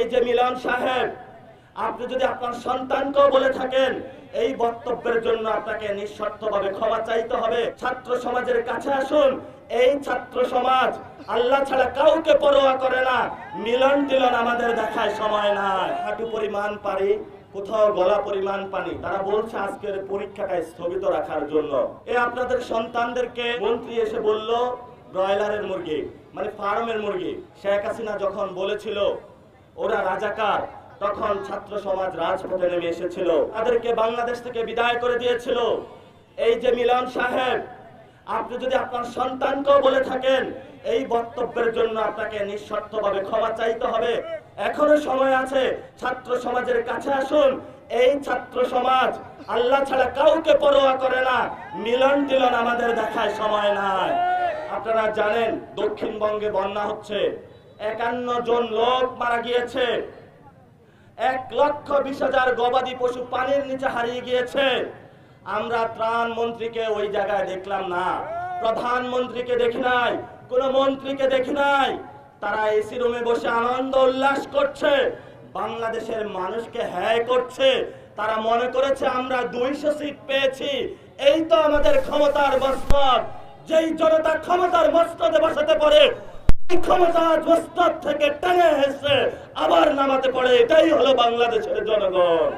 এই যে মিলন সাহেব, আপনি যদি আপনার সন্তানকেও বলে থাকেন, এই বক্তব্যের জন্য আপনাকে নিঃশর্তভাবে ক্ষমা চাইতে হবে। ছাত্র সমাজের কাছে আসুন। এই ছাত্র সমাজ আল্লাহ ছাড়া কাউকে পরোয়া করে না। মিলন টিলন আমাদের দেখায় সময় নাই। হাঁটু পরিমাণ পানি, কোথাও গলা পরিমাণ পানি। তারা বলছে আজকের পরীক্ষাটা স্থগিত রাখার জন্য। আপনাদের সন্তানদেরকে মন্ত্রী এসে বলল ব্রয়লারের মুরগি, মানে ফার্মের মুরগি। শেখ হাসিনা যখন বলেছিল ওরা রাজাকার, তখন ছাত্র সমাজ রাজপথে নেমে এসেছিল, তাদেরকে বাংলাদেশ থেকে বিদায় করে দিয়েছিল। এই যে মিলন সাহেব, আপনি যদি আপনার সন্তানকেও বলে থাকেন, এই বক্তব্যের জন্য আপনাকে নিঃশর্তভাবে ক্ষমা চাইতে হবে। এখনো সময় আছে। ছাত্র সমাজের কাছে আসুন। এই ছাত্র সমাজ আল্লাহ ছাড়া কাউকে পরোয়া করে না। মিলন টিলন আমাদের দেখায় সময় নাই। আপনারা জানেন দক্ষিণবঙ্গে বন্যা হচ্ছে, 51 জন লোক মারা গিয়েছে, 1,20,000 গবাদি পশু পানির নিচে হারিয়ে গিয়েছে। আমরা ত্রাণ মন্ত্রীকে ওই জায়গায় দেখলাম না, প্রধানমন্ত্রীকে দেখি নাই, কোন মন্ত্রীকে দেখি নাই। তারা এসি রুমে বসে আনন্দ উল্লাস করছে, বাংলাদেশের মানুষকে হ্যায় করছে। তারা মনে করেছে আমরা 200 সিট পেয়েছি, এই তো আমাদের ক্ষমতার মস্তক। যেই জনতা ক্ষমতার মস্তকে বসাতে পারে, ক্ষমতার মস্তক থেকে টেনে হেসে আবার নামাতে পারে, এটাই হলো বাংলাদেশের জনগণ।